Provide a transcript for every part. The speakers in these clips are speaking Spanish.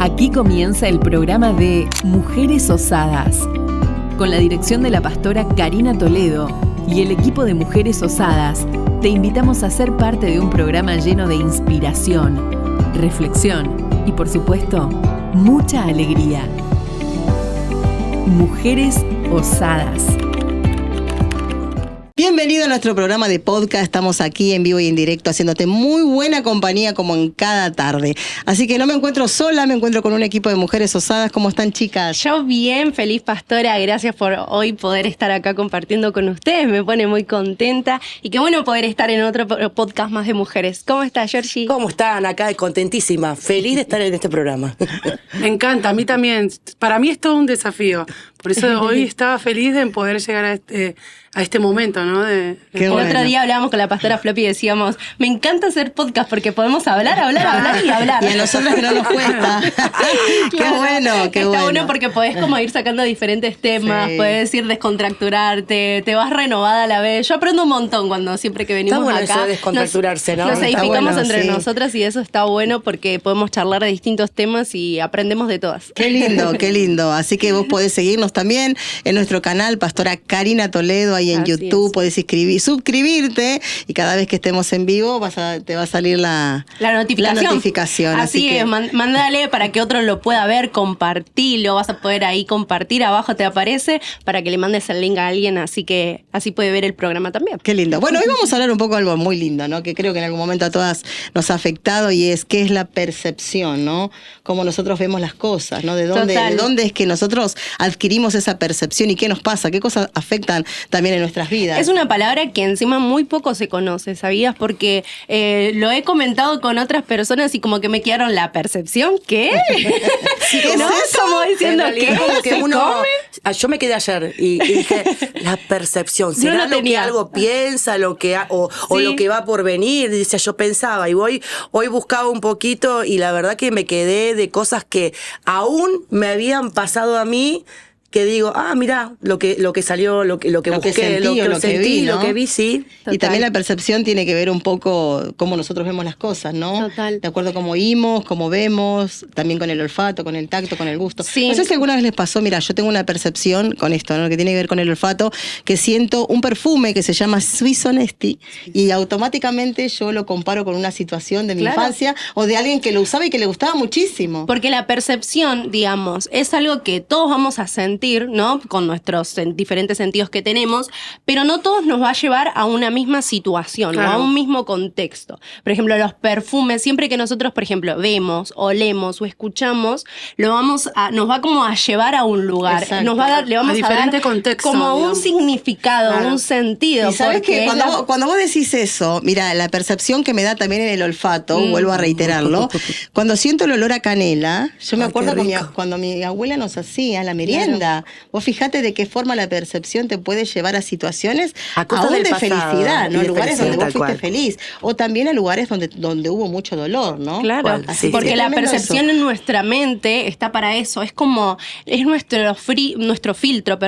Aquí comienza el programa de Mujeres Osadas, con la dirección de la pastora Karina Toledo y el equipo de Mujeres Osadas. Te invitamos a ser parte de un programa lleno de inspiración, reflexión y, por supuesto, mucha alegría. Mujeres Osadas. Bienvenido a nuestro programa de podcast. Estamos aquí en vivo y en directo haciéndote muy buena compañía como en cada tarde. Así que no me encuentro sola, me encuentro con un equipo de mujeres osadas. ¿Cómo están, chicas? Yo bien, feliz pastora. Gracias por hoy poder estar acá compartiendo con ustedes. Me pone muy contenta. Y qué bueno poder estar en otro podcast más de mujeres. ¿Cómo estás, Georgie? ¿Cómo están? Acá contentísima, feliz de estar en este programa. Me encanta, a mí también. Para mí es todo un desafío. Por eso hoy estaba feliz de poder llegar a este momento, ¿no? El otro día hablábamos con la pastora Floppy y decíamos, me encanta hacer podcast porque podemos hablar y hablar. Y a nosotros que no nos cuesta. Qué bueno, qué bueno. Está bueno porque podés como ir sacando diferentes temas, sí. Podés ir descontracturarte, te vas renovada a la vez. Yo aprendo un montón cuando siempre que venimos está bueno acá. Eso de descontracturarse, ¿no? Nos edificamos bueno, entre sí. nosotras y eso está bueno porque podemos charlar de distintos temas y aprendemos de todas. Qué lindo, qué lindo. Así que vos podés seguirnos también en nuestro canal, Pastora Karina Toledo, ahí en Así YouTube. es. Podés suscribirte y cada vez que estemos en vivo te va a salir la notificación. Así es, mándale para que otro lo pueda ver, compartilo, vas a poder ahí compartir, abajo te aparece para que le mandes el link a alguien, así que así puede ver el programa también. Qué lindo. Bueno, hoy vamos a hablar un poco de algo muy lindo, ¿no? Que creo que en algún momento a todas nos ha afectado y es qué es la percepción, ¿no? Cómo nosotros vemos las cosas, ¿no? ¿De dónde es que nosotros adquirimos esa percepción y qué nos pasa? ¿Qué cosas afectan también en nuestras vidas? Es una palabra que encima muy poco se conoce, ¿sabías? Porque lo he comentado con otras personas y como que me quedaron la percepción, ¿qué? Sí, ¿qué ¿no? es eso? Como diciendo que como que ¿se uno, come? yo me quedé ayer y dije, la percepción, ¿será No lo lo que tenía. algo piensa, o Sí. lo que va por venir? Dice, yo pensaba y hoy buscaba un poquito y la verdad que me quedé de cosas que aún me habían pasado a mí, que digo, mirá, lo que salió, lo que busqué, sentí, lo que vi, ¿no? lo que vi, sí. Y también la percepción tiene que ver un poco cómo nosotros vemos las cosas, ¿no? Total. De acuerdo a cómo oímos, cómo vemos, también con el olfato, con el tacto, con el gusto. Sí. No sé si alguna vez les pasó, mira, yo tengo una percepción con esto, ¿no? Que tiene que ver con el olfato, que siento un perfume que se llama Swiss Honesty y automáticamente yo lo comparo con una situación de mi infancia o de alguien que lo usaba y que le gustaba muchísimo. Porque la percepción, digamos, es algo que todos vamos a sentir, ¿no? Con nuestros diferentes sentidos que tenemos, pero no todos nos va a llevar a una misma situación, claro, o a un mismo contexto. Por ejemplo, los perfumes, siempre que nosotros, por ejemplo, vemos, olemos o escuchamos, nos va como a llevar a un lugar. Exacto. Le vamos a diferente dar contexto, como digamos. un significado, Claro. un sentido. Y sabes porque que cuando vos decís eso, mira, la percepción que me da también en el olfato, vuelvo a reiterarlo, cuando siento el olor a canela, yo me acuerdo cuando mi abuela nos hacía la merienda. Vos fijate de qué forma la percepción te puede llevar a situaciones cosas aún del de pasado, felicidad, ¿no? y de Lugares felicidad, donde vos tal fuiste cual. feliz. O también a lugares donde hubo mucho dolor, ¿no? Claro, ¿Cuál? Sí, porque sí. la Tremendo percepción eso. en nuestra mente está para eso, es nuestro filtro,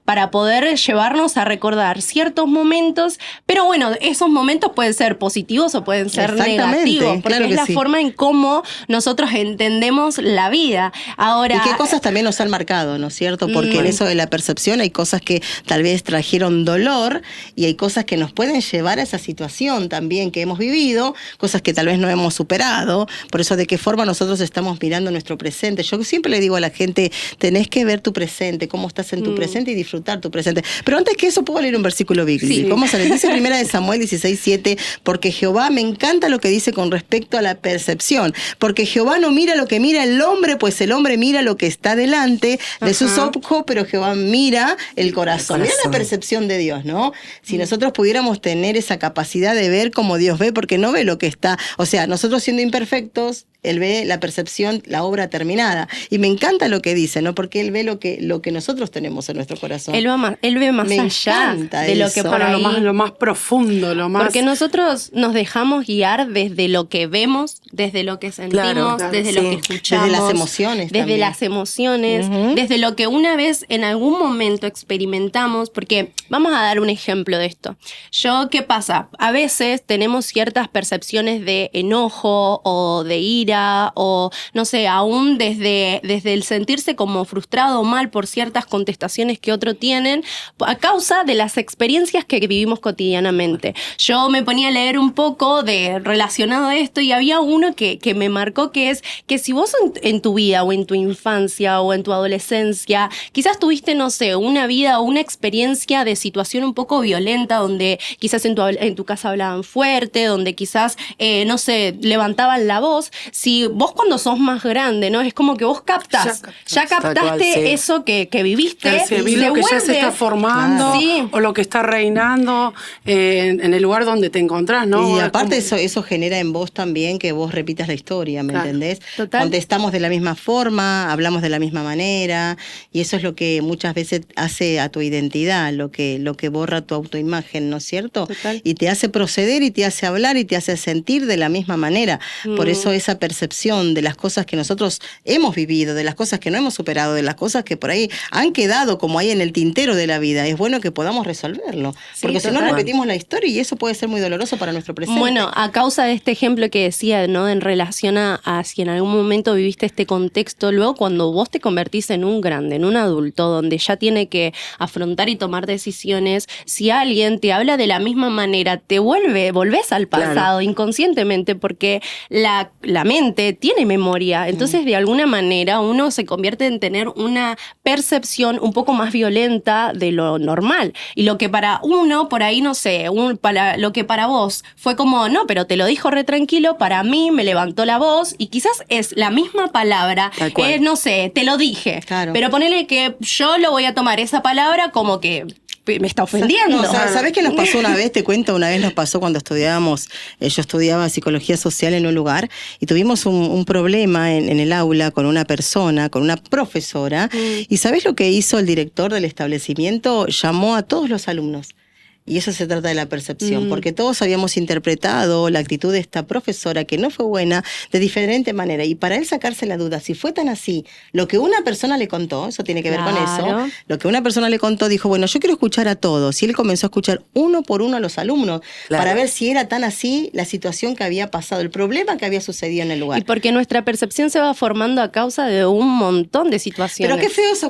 para poder llevarnos a recordar ciertos momentos, pero bueno, esos momentos pueden ser positivos o pueden ser Exactamente, negativos, porque claro es que la sí. forma en cómo nosotros entendemos la vida. Ahora, Y qué cosas también nos han marcado, ¿no es cierto? Porque en eso de la percepción hay cosas que tal vez trajeron dolor y hay cosas que nos pueden llevar a esa situación también que hemos vivido, cosas que tal vez no hemos superado, por eso de qué forma nosotros estamos mirando nuestro presente. Yo siempre le digo a la gente, tenés que ver tu presente, cómo estás en tu presente y disfrutar tu presente. Pero antes que eso, ¿puedo leer un versículo bíblico? Sí. Vamos a leer, dice 1 de Samuel 16:7, porque Jehová, me encanta lo que dice con respecto a la percepción, porque Jehová no mira lo que mira el hombre, pues el hombre mira lo que está delante de sus ojos, pero Jehová mira el corazón. Mira la percepción de Dios, ¿no? Si nosotros pudiéramos tener esa capacidad de ver como Dios ve, porque no ve lo que está, o sea, nosotros siendo imperfectos, Él ve la percepción, la obra terminada. Y me encanta lo que dice, ¿no? Porque Él ve lo que nosotros tenemos en nuestro corazón. Él ve más Me allá encanta de lo que eso. por Para ahí... lo más profundo, lo más... Porque nosotros nos dejamos guiar desde lo que vemos, desde lo que sentimos, Claro, desde sí. lo que escuchamos. Desde las emociones Desde también. las emociones, desde lo que una vez en algún momento experimentamos. Porque vamos a dar un ejemplo de esto. ¿Qué pasa? A veces tenemos ciertas percepciones de enojo o de ira familia o, no sé, aún desde el sentirse como frustrado o mal por ciertas contestaciones que otros tienen a causa de las experiencias que vivimos cotidianamente. Yo me ponía a leer un poco relacionado a esto y había uno que me marcó, que es que si vos en tu vida o en tu infancia o en tu adolescencia quizás tuviste, no sé, una vida o una experiencia de situación un poco violenta donde quizás en tu casa hablaban fuerte, donde quizás, no sé, levantaban la voz. Si vos cuando sos más grande, ¿no? Es como que vos ya captaste eso que viviste. Percibís lo que ya se está formando o lo que está reinando en el lugar donde te encontrás, ¿no? Y aparte eso genera en vos también que vos repitas la historia, ¿me entendés? Total. Contestamos de la misma forma, hablamos de la misma manera, y eso es lo que muchas veces hace a tu identidad, lo que borra tu autoimagen, ¿no es cierto? Total. Y te hace proceder y te hace hablar y te hace sentir de la misma manera. Por eso esa percepción de las cosas que nosotros hemos vivido, de las cosas que no hemos superado, de las cosas que por ahí han quedado como ahí en el tintero de la vida, es bueno que podamos resolverlo. Porque si no repetimos la historia y eso puede ser muy doloroso para nuestro presente. Bueno, a causa de este ejemplo que decía, ¿no? En relación a si en algún momento viviste este contexto, luego cuando vos te convertís en un grande, en un adulto, donde ya tiene que afrontar y tomar decisiones, si alguien te habla de la misma manera, volvés al pasado inconscientemente, porque la mente tiene memoria. Entonces, de alguna manera, uno se convierte en tener una percepción un poco más violenta de lo normal. Y lo que para uno, por ahí, no sé, lo que para vos fue como, no, pero te lo dijo re tranquilo, para mí me levantó la voz y quizás es la misma palabra, no sé, te lo dije. Claro. Pero ponele que yo lo voy a tomar esa palabra como que me está ofendiendo. No, ¿sabés qué nos pasó una vez? Te cuento, una vez nos pasó cuando estudiábamos, yo estudiaba psicología social en un lugar y tuvimos un problema en el aula con una persona, con una profesora, y ¿sabés lo que hizo el director del establecimiento? Llamó a todos los alumnos. Y eso se trata de la percepción, porque todos habíamos interpretado la actitud de esta profesora, que no fue buena, de diferente manera. Y para él sacarse la duda, si fue tan así, lo que una persona le contó, eso tiene que ver con eso, lo que una persona le contó, dijo, bueno, yo quiero escuchar a todos. Y él comenzó a escuchar uno por uno a los alumnos, para ver si era tan así la situación que había pasado, el problema que había sucedido en el lugar. Y porque nuestra percepción se va formando a causa de un montón de situaciones. Pero qué feo eso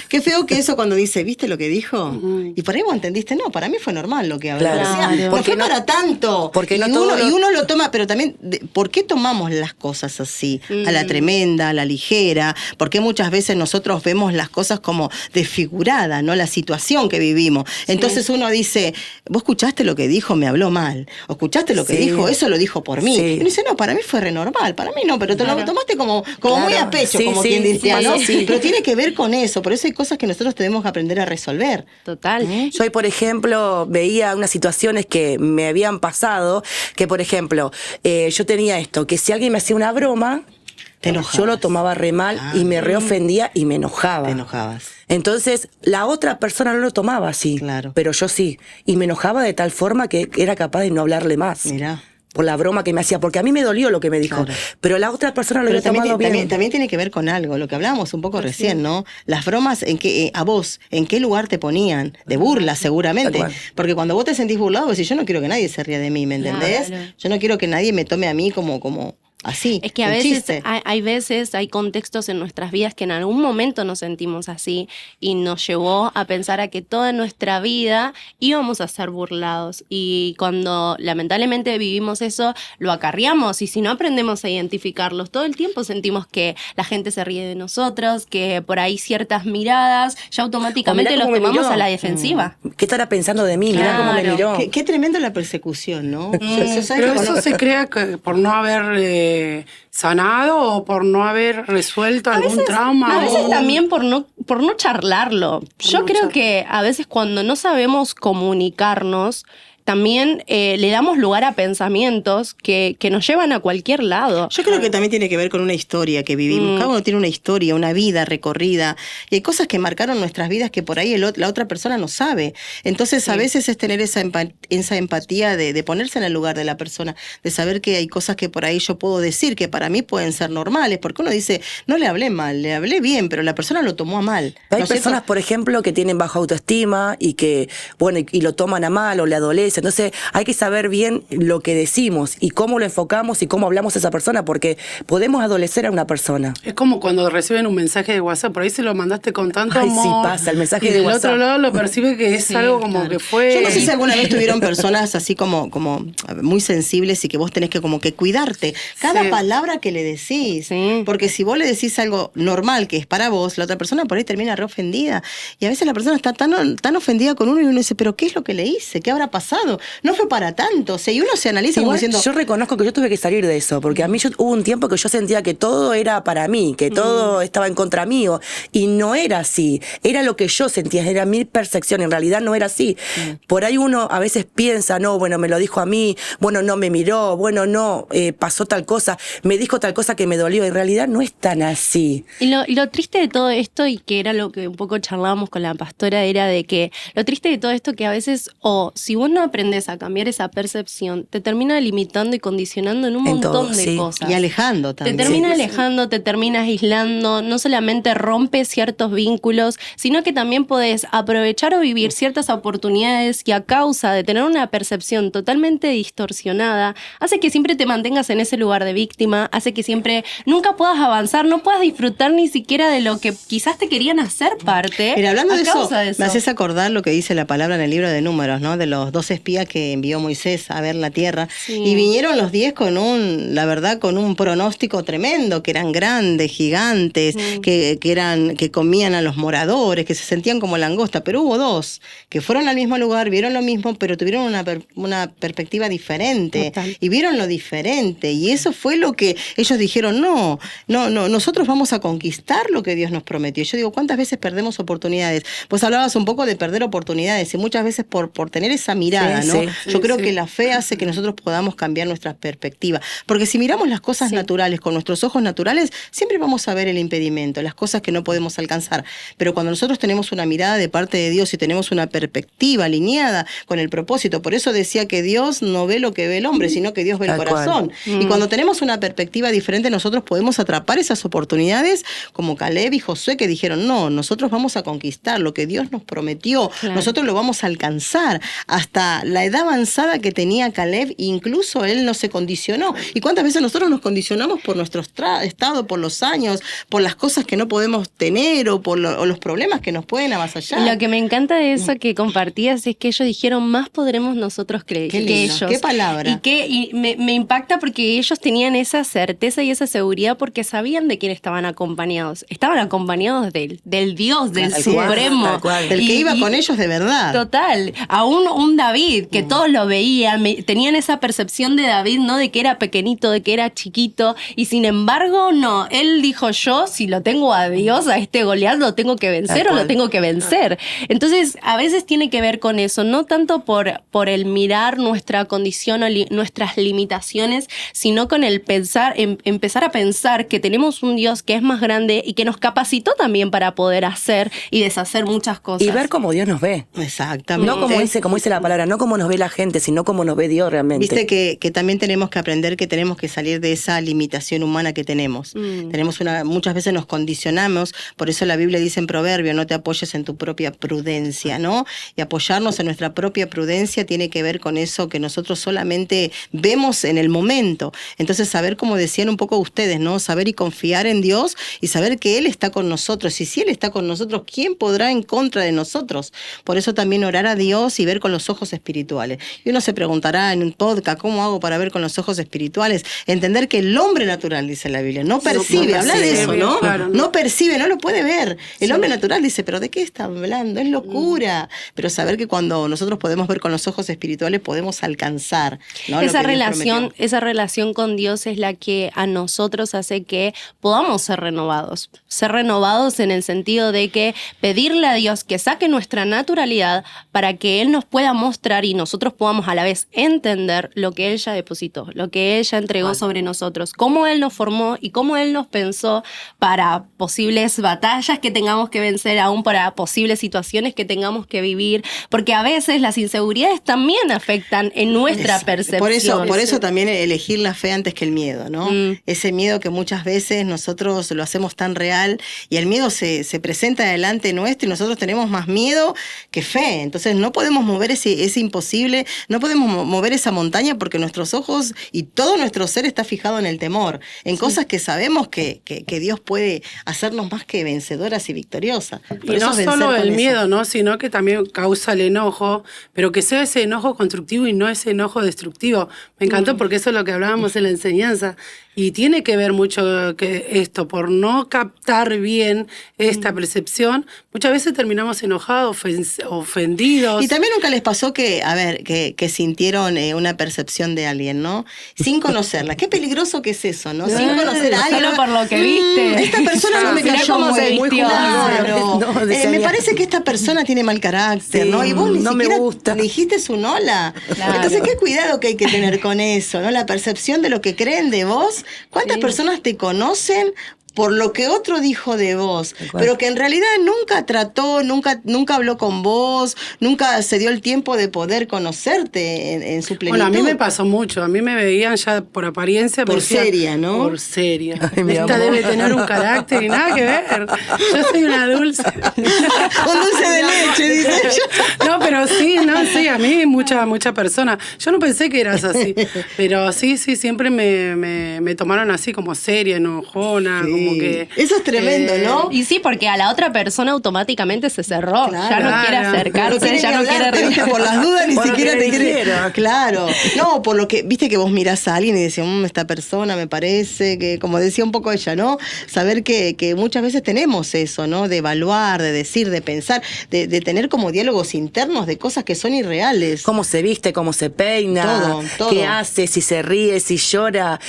qué feo que eso cuando dice, ¿viste lo que dijo? Y por ahí vos entendiste, no, para mí fue normal lo que habló. Porque no para tanto. Porque y uno lo toma, pero también, ¿por qué tomamos las cosas así? A la tremenda, a la ligera. Porque muchas veces nosotros vemos las cosas como desfiguradas, ¿no? La situación que vivimos. Entonces uno dice, ¿vos escuchaste lo que dijo? Me habló mal. ¿O escuchaste lo que dijo? Eso lo dijo por mí. Y uno dice, no, para mí fue re normal. Para mí no, pero te lo tomaste como muy a pecho, como quien dice, ¿no? Pero tiene que ver con eso. Por eso hay cosas que nosotros tenemos que aprender a resolver. Total. Yo hoy, por ejemplo, veía unas situaciones que me habían pasado, que por ejemplo, yo tenía esto, que si alguien me hacía una broma, yo lo tomaba re mal y me reofendía y me enojaba. Te enojabas. Entonces, la otra persona no lo tomaba así, pero yo sí. Y me enojaba de tal forma que era capaz de no hablarle más. Mirá. Por la broma que me hacía, porque a mí me dolió lo que me dijo, pero la otra persona lo había tomado bien. También tiene que ver con algo, lo que hablábamos un poco recién, ¿no? Las bromas, a vos, ¿en qué lugar te ponían? De burla, seguramente. Porque cuando vos te sentís burlado, vos decís, yo no quiero que nadie se ría de mí, ¿me entendés? Yo no quiero que nadie me tome a mí como así. Es que a veces hay contextos en nuestras vidas que en algún momento nos sentimos así y nos llevó a pensar a que toda nuestra vida íbamos a ser burlados. Y cuando lamentablemente vivimos eso, lo acarreamos, y si no aprendemos a identificarlos, todo el tiempo sentimos que la gente se ríe de nosotros, que por ahí ciertas miradas ya automáticamente los tomamos a la defensiva. ¿Qué estará pensando de mí? Mirá cómo me miró. Qué tremendo la persecución, ¿no? Pero eso se crea por no haber sanado o por no haber resuelto algún trauma. A veces también por no charlarlo. Yo creo que a veces cuando no sabemos comunicarnos, también le damos lugar a pensamientos que nos llevan a cualquier lado. Yo creo que también tiene que ver con una historia que vivimos. Cada uno tiene una historia, una vida recorrida. Y hay cosas que marcaron nuestras vidas que por ahí la otra persona no sabe. Entonces a veces es tener esa empatía de ponerse en el lugar de la persona, de saber que hay cosas que por ahí yo puedo decir que para mí pueden ser normales. Porque uno dice, no le hablé mal, le hablé bien, pero la persona lo tomó a mal. Hay personas, por ejemplo, que tienen baja autoestima y que, bueno, y lo toman a mal o le adolece adolecer. Entonces hay que saber bien lo que decimos y cómo lo enfocamos y cómo hablamos a esa persona, porque podemos adolecer a una persona. Es como cuando reciben un mensaje de WhatsApp, por ahí se lo mandaste con tanto amor. Sí pasa, el mensaje y de del WhatsApp. otro lado lo percibe que es algo como que fue... Yo no sé si alguna vez tuvieron personas así como muy sensibles y que vos tenés que como que cuidarte cada palabra que le decís. Sí. Porque si vos le decís algo normal que es para vos, la otra persona por ahí termina re ofendida. Y a veces la persona está tan ofendida con uno y uno dice, pero ¿qué es lo que le hice? ¿Qué habrá pasado? No fue para tanto. O sea, y uno se analiza como Igual, diciendo... yo reconozco que yo tuve que salir de eso, porque a mí hubo un tiempo que yo sentía que todo era para mí, que todo estaba en contra mío, y no era así. Era lo que yo sentía, era mi percepción, en realidad no era así. Por ahí uno a veces piensa, no, bueno, me lo dijo a mí, bueno, no me miró, bueno, no, pasó tal cosa, me dijo tal cosa que me dolió. En realidad no es tan así. Y lo triste de todo esto, y que era lo que un poco charlábamos con la pastora, era de que lo triste de todo esto que a veces, si vos no aprendes a cambiar esa percepción, te termina limitando y condicionando en un montón de cosas. Y alejando Te también. termina alejando, te terminas aislando, no solamente rompes ciertos vínculos, sino que también podés aprovechar o vivir ciertas oportunidades que a causa de tener una percepción totalmente distorsionada, hace que siempre te mantengas en ese lugar de víctima, hace que siempre nunca puedas avanzar, no puedas disfrutar ni siquiera de lo que quizás te querían hacer parte. Mira, hablando de eso, de eso, me haces acordar lo que dice la palabra en el libro de Números, ¿no? De los 12 espías que envió Moisés a ver la tierra. Sí. Y vinieron los 10 con un pronóstico tremendo, que eran grandes, gigantes, que comían a los moradores, que se sentían como langosta. Pero hubo 2 que fueron al mismo lugar, vieron lo mismo, pero tuvieron una perspectiva diferente. Total. Y vieron lo diferente. Y eso fue lo que ellos dijeron, no, nosotros vamos a conquistar lo que Dios nos prometió. Yo digo, ¿cuántas veces perdemos oportunidades? Vos hablabas un poco de perder oportunidades y muchas veces por tener esa mirada, ¿no? Yo creo que la fe hace que nosotros podamos cambiar nuestra perspectiva. Porque si miramos las cosas naturales con nuestros ojos naturales, siempre vamos a ver el impedimento, las cosas que no podemos alcanzar. Pero cuando nosotros tenemos una mirada de parte de Dios y tenemos una perspectiva alineada con el propósito, por eso decía que Dios no ve lo que ve el hombre, sino que Dios ve el corazón. Y cuando tenemos una perspectiva diferente, nosotros podemos atrapar esas oportunidades como Caleb y Josué, que dijeron, no, nosotros vamos a conquistar lo que Dios nos prometió, nosotros lo vamos a alcanzar. Hasta la edad avanzada que tenía Caleb, incluso él no se condicionó. ¿Y cuántas veces nosotros nos condicionamos por nuestro estado, por los años, por las cosas que no podemos tener o por los problemas que nos pueden avasallar? Lo que me encanta de eso que compartías es que ellos dijeron, más podremos nosotros que ellos. Qué palabra. Y me impacta porque ellos tenían esa certeza y esa seguridad porque sabían de quién estaban acompañados. Estaban acompañados del Dios, del Supremo. Del que iba con ellos de verdad. Total. Aún un David, que todos lo veían, tenían esa percepción de David, ¿no? De que era pequeñito, de que era chiquito, y sin embargo, no. Él dijo, yo, si lo tengo a Dios, a este Goliat, lo tengo que vencer o lo tengo que vencer. Entonces, a veces tiene que ver con eso, no tanto por el mirar nuestra condición o nuestras limitaciones, sino con el pensar, empezar a pensar que tenemos un Dios que es más grande y que nos capacitó también para poder hacer y deshacer muchas cosas. Y ver cómo Dios nos ve. Exactamente. No como dice la palabra, no como nos ve la gente, sino como nos ve Dios realmente. Viste que también tenemos que aprender que tenemos que salir de esa limitación humana que tenemos. Muchas veces nos condicionamos, por eso la Biblia dice en Proverbio, no te apoyes en tu propia prudencia, ¿no? Y apoyarnos en nuestra propia prudencia tiene que ver con eso que nosotros solamente vemos en el momento. Entonces saber, como decían un poco ustedes, ¿no? Saber y confiar en Dios y saber que Él está con nosotros. Y si Él está con nosotros, ¿quién podrá en contra de nosotros? Por eso también orar a Dios y ver con los ojos espirituales. Y uno se preguntará en un podcast, ¿cómo hago para ver con los ojos espirituales? Entender que el hombre natural, dice la Biblia, no percibe, habla de eso, ¿no? Claro, no percibe, no lo puede ver. El hombre natural dice, ¿pero de qué está hablando? Es locura. Pero saber que cuando nosotros podemos ver con los ojos espirituales, podemos alcanzar, ¿no? Esa relación con Dios es la que a nosotros hace que podamos ser renovados. Ser renovados en el sentido de que pedirle a Dios que saque nuestra naturalidad para que Él nos pueda mostrar y nosotros podamos a la vez entender lo que Él ya depositó, lo que Él ya entregó sobre nosotros, cómo Él nos formó y cómo Él nos pensó para posibles batallas que tengamos que vencer, aún para posibles situaciones que tengamos que vivir, porque a veces las inseguridades también afectan en nuestra percepción. Por eso también elegir la fe antes que el miedo, ¿no? Ese miedo que muchas veces nosotros lo hacemos tan real y el miedo se presenta delante nuestro y nosotros tenemos más miedo que fe. Entonces no podemos mover ese imposible, no podemos mover esa montaña porque nuestros ojos y todo nuestro ser está fijado en el temor, en cosas que sabemos que Dios puede hacernos más que vencedoras y victoriosas. Y no solo el miedo, ¿no? Sino que también causa el enojo, pero que sea ese enojo constructivo y no ese enojo destructivo. Me encantó porque eso es lo que hablábamos en la enseñanza. Y tiene que ver mucho que esto, por no captar bien esta percepción, muchas veces terminamos enojados, ofendidos. Y también nunca les pasó que sintieron una percepción de alguien, ¿no? Sin conocerla. Qué peligroso que es eso, ¿no? Sin conocer a alguien. Solo por lo que viste. Esta persona no me cayó muy claro. No, me parece que esta persona tiene mal carácter, Sí, ¿no? Y vos ni no me siquiera gusta. le dijiste su hola. Claro. Entonces, qué cuidado que hay que tener con eso, ¿no? La percepción de lo que creen de vos. ¿Cuántas personas te conocen por lo que otro dijo de vos, pero que en realidad nunca trató, nunca habló con vos, nunca se dio el tiempo de poder conocerte en su plenitud? Bueno, a mí me pasó mucho, a mí me veían ya por apariencia. Por decían, seria, ¿no? Por seria. Ay, mi Esta amor. debe tener un carácter y nada que ver. Yo soy una dulce. Un dulce de leche, dice ella. No, pero sí, a mí mucha persona. Yo no pensé que eras así, pero sí, siempre me tomaron así como seria, enojona, Sí. como que... Eso es tremendo, ¿no? Y sí, porque a la otra persona automáticamente se cerró. Claro. Ya no quiere No acercarse, tiene ya que no quiere hablarte, ¿viste? Por las dudas ni Por lo siquiera que te le quiere. dijeron. Claro. No, por lo que, viste que vos mirás a alguien y decís, esta persona me parece que, como decía un poco ella, ¿no? Saber que muchas veces tenemos eso, ¿no? De evaluar, de decir, de pensar, de tener como diálogos internos de cosas que son irreales. Cómo se viste, cómo se peina, Todo. qué hace, si se ríe, si llora,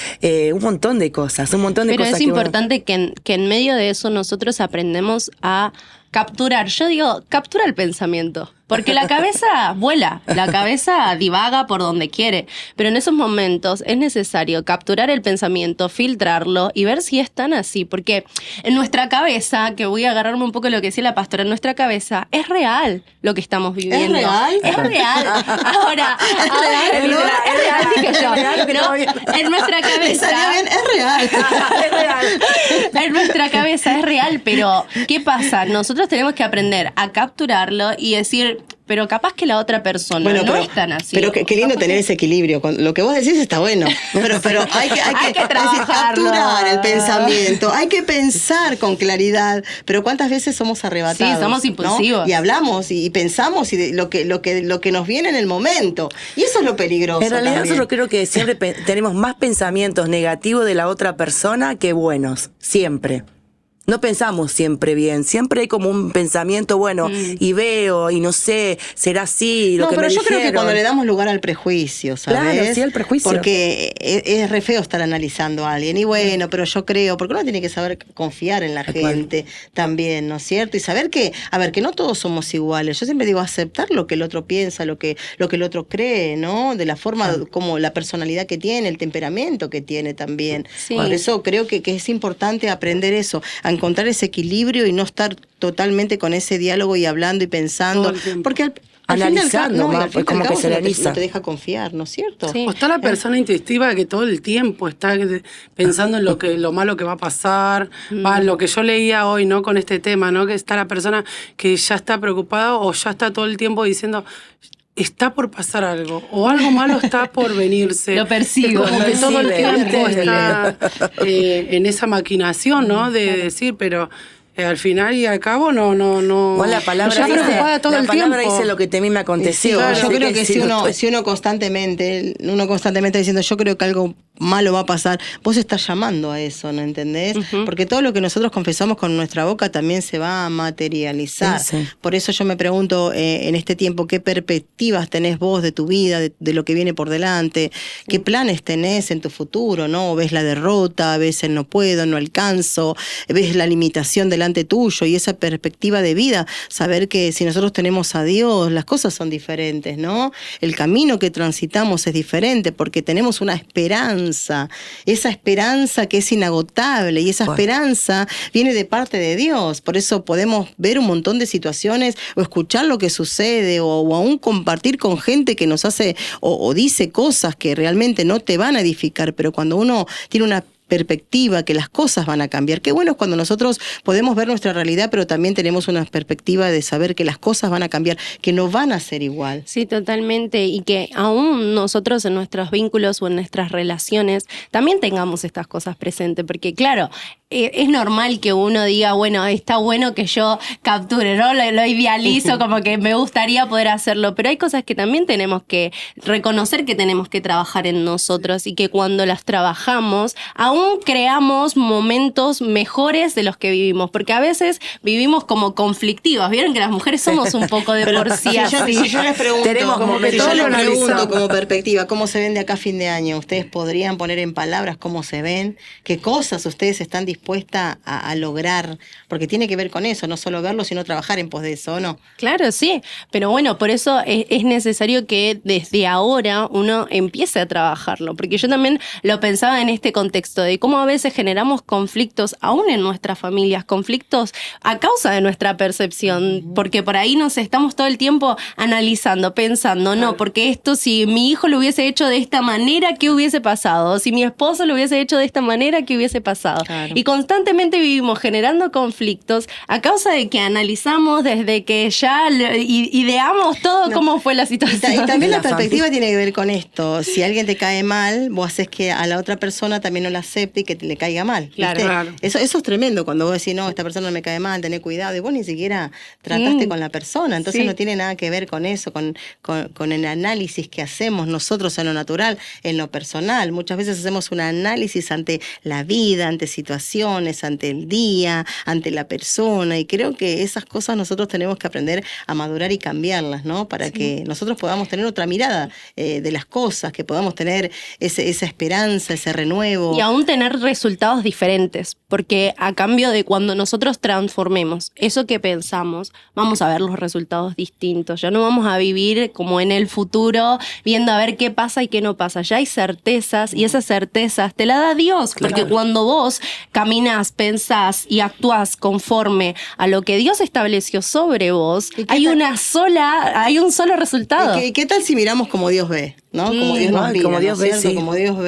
un montón de cosas, Pero es que uno- importante que en medio de eso nosotros aprendemos a capturar. Yo digo, captura el pensamiento. Porque la cabeza vuela, la cabeza divaga por donde quiere. Pero en esos momentos es necesario capturar el pensamiento, filtrarlo y ver si es tan así. Porque en nuestra cabeza, que voy a agarrarme un poco de lo que decía la pastora, en nuestra cabeza es real lo que estamos viviendo. ¿Es real? Es real. Ahora, Es real, dije yo. es real, pero No, bien. en nuestra Me cabeza. salió bien, es real. Es real. En nuestra cabeza es real, pero ¿qué pasa? Nosotros tenemos que aprender a capturarlo y decir, pero capaz que la otra persona no es tan así. Pero qué lindo tener ese equilibrio. Lo que vos decís está bueno. Pero hay que Hay que trabajarlo. capturar el pensamiento. Hay que pensar con claridad. Pero ¿cuántas veces somos arrebatados? Sí, somos impulsivos. ¿no? Y hablamos y pensamos y de lo que nos viene en el momento. Y eso es lo peligroso. En realidad también. nosotros creo que siempre tenemos más pensamientos negativos de la otra persona que buenos, siempre. No pensamos siempre bien, siempre hay como un pensamiento, bueno, y veo, y no sé, será así, lo No, que pero me yo creo que dijeron. cuando le damos lugar al prejuicio, ¿sabes? Claro, sí, al prejuicio. Porque es re feo estar analizando a alguien. Y bueno, pero yo creo, porque uno tiene que saber confiar en la Tal cual. gente también, ¿no es cierto? Y saber que, a ver, que no todos somos iguales. Yo siempre digo aceptar lo que el otro piensa, lo que el otro cree, ¿no? De la forma como la personalidad que tiene, el temperamento que tiene también. Sí. Por eso creo que es importante aprender eso, a encontrar ese equilibrio y no estar totalmente con ese diálogo y hablando y pensando. Todo el tiempo. Porque al Analizando, final, más, al fin y al como que cabo se eso analiza. no te deja confiar, ¿no es cierto? Sí. O está la persona intuitiva que todo el tiempo está pensando en lo malo que va a pasar, lo que yo leía hoy, ¿no? Con este tema, ¿no? Que está la persona que ya está preocupada o ya está todo el tiempo diciendo, está por pasar algo, o algo malo está por venirse. Lo percibo. Como que todo el Percibe, tiempo terrible. está en esa maquinación, ¿no? De decir, pero al final y al cabo no. O la palabra, ya dice, preocupada todo la el palabra tiempo. dice lo que a mí me Sí, aconteció. yo así creo que sí, si uno constantemente diciendo yo creo que algo malo va a pasar, vos estás llamando a eso, ¿no entendés? Porque todo lo que nosotros confesamos con nuestra boca también se va a materializar. Sí, sí. Por eso yo me pregunto en este tiempo, ¿qué perspectivas tenés vos de tu vida, de lo que viene por delante? ¿Qué planes tenés en tu futuro, no? ¿Ves la derrota, ves el no puedo, no alcanzo, ves la limitación delante tuyo y esa perspectiva de vida? Saber que si nosotros tenemos a Dios, las cosas son diferentes, ¿no? El camino que transitamos es diferente porque tenemos una esperanza, esa esperanza que es inagotable y esa Bueno. esperanza viene de parte de Dios. Por eso podemos ver un montón de situaciones o escuchar lo que sucede o aún compartir con gente que nos hace o dice cosas que realmente no te van a edificar, pero cuando uno tiene una perspectiva, que las cosas van a cambiar. Qué bueno es cuando nosotros podemos ver nuestra realidad, pero también tenemos una perspectiva de saber que las cosas van a cambiar, que no van a ser igual. Sí, totalmente. Y que aún nosotros en nuestros vínculos o en nuestras relaciones también tengamos estas cosas presentes. Porque claro, es normal que uno diga, bueno, está bueno que yo capture, ¿no? Lo idealizo, como que me gustaría poder hacerlo. Pero hay cosas que también tenemos que reconocer que tenemos que trabajar en nosotros y que cuando las trabajamos, aún creamos momentos mejores de los que vivimos. Porque a veces vivimos como conflictivas. ¿Vieron que las mujeres somos un poco de por sí así? Si yo les pregunto, Tenemos como perspectiva, ¿cómo se ven de acá a fin de año? ¿Ustedes podrían poner en palabras cómo se ven? ¿Qué cosas ustedes están dispuestas a lograr? Porque tiene que ver con eso, no solo verlo, sino trabajar en pos de eso, ¿o no? Claro, sí. Pero bueno, por eso es necesario que desde ahora uno empiece a trabajarlo. Porque yo también lo pensaba en este contexto de cómo a veces generamos conflictos, aún en nuestras familias, conflictos a causa de nuestra percepción. Porque por ahí nos estamos todo el tiempo analizando, pensando, no, porque esto si mi hijo lo hubiese hecho de esta manera, ¿qué hubiese pasado? Si mi esposo lo hubiese hecho de esta manera, ¿qué hubiese pasado? Claro. Y constantemente vivimos generando conflictos a causa de que analizamos desde que ya ideamos todo cómo fue la situación. Y también la perspectiva tiene que ver con esto. Si alguien te cae mal, vos haces que a la otra persona también no la acepte y que le caiga mal. ¿viste? Claro. Eso es tremendo cuando vos decís, no, esta persona no me cae mal, tené cuidado. Y vos ni siquiera trataste con la persona. Entonces no tiene nada que ver con eso, con el análisis que hacemos nosotros en lo natural, en lo personal. Muchas veces hacemos un análisis ante la vida, ante situaciones, ante el día, ante la persona. Y creo que esas cosas nosotros tenemos que aprender a madurar y cambiarlas, ¿no? Para que nosotros podamos tener otra mirada de las cosas, que podamos tener esa esperanza, ese renuevo. Y aún tener resultados diferentes, porque a cambio de cuando nosotros transformemos eso que pensamos, vamos a ver los resultados distintos. Ya no vamos a vivir como en el futuro, viendo a ver qué pasa y qué no pasa. Ya hay certezas y esas certezas te la da Dios, porque cuando vos caminás, pensás y actuás conforme a lo que Dios estableció sobre vos, hay un solo resultado. ¿Qué tal si miramos como Dios ve? ¿No? Como Dios nos mira, como Dios ¿no es ve, cierto? sí. Como Dios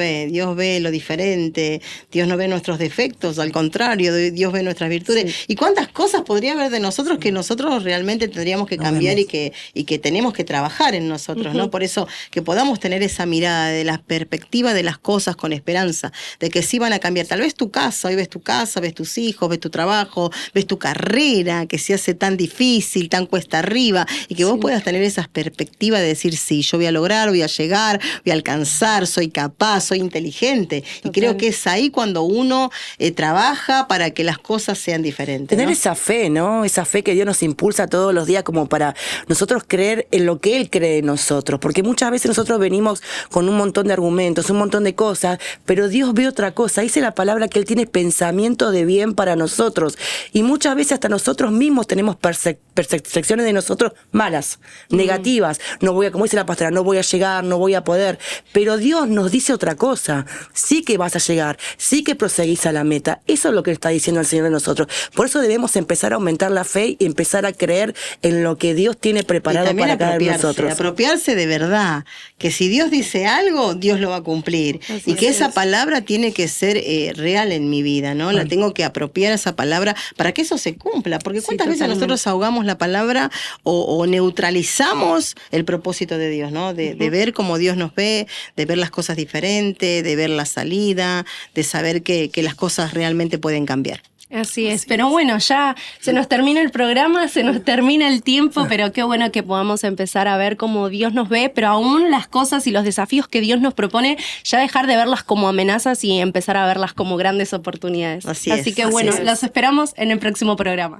ve lo diferente, Dios no ve nuestros defectos, al contrario, Dios ve nuestras virtudes. ¿Y cuántas cosas podría haber de nosotros que nosotros realmente tendríamos que cambiar y que tenemos que trabajar en nosotros, ¿no? Por eso que podamos tener esa mirada de la perspectiva de las cosas con esperanza, de que sí van a cambiar. Tal vez tu casa, hoy ves tu casa, ves tus hijos, ves tu trabajo, ves tu carrera, que se hace tan difícil, tan cuesta arriba, y que vos puedas tener esa perspectiva de decir, sí, yo voy a lograr, voy a llegar, voy a alcanzar, soy capaz, soy inteligente. Y creo que es ahí cuando uno trabaja para que las cosas sean diferentes. Tener ¿no? esa fe, ¿no? Esa fe que Dios nos impulsa todos los días como para nosotros creer en lo que Él cree en nosotros. Porque muchas veces nosotros venimos con un montón de argumentos, un montón de cosas, pero Dios ve otra cosa. Dice la palabra que Él tiene pensamiento de bien para nosotros. Y muchas veces hasta nosotros mismos tenemos percepciones de nosotros malas, negativas. No voy a, como dice la pastora, no voy a llegar, no voy a poder. Pero Dios nos dice otra cosa. Sí que vas a llegar, sí que proseguís a la meta. Eso es lo que está diciendo el Señor de nosotros. Por eso debemos empezar a aumentar la fe y empezar a creer en lo que Dios tiene preparado para cada uno de nosotros. Apropiarse de verdad, que si Dios dice algo, Dios lo va a cumplir. Y que esa palabra tiene que ser real en mi vida, ¿no? La tengo que apropiar esa palabra para que eso se cumpla. Porque cuántas veces nosotros ahogamos la palabra o neutralizamos el propósito de Dios, ¿no? De ver cómo Dios nos ve, de ver las cosas diferentes, de ver la salida, de saber que las cosas realmente pueden cambiar. Así es, pero bueno, ya se nos termina el programa, se nos termina el tiempo, pero qué bueno que podamos empezar a ver cómo Dios nos ve, pero aún las cosas y los desafíos que Dios nos propone, ya dejar de verlas como amenazas y empezar a verlas como grandes oportunidades. Así que bueno, los esperamos en el próximo programa.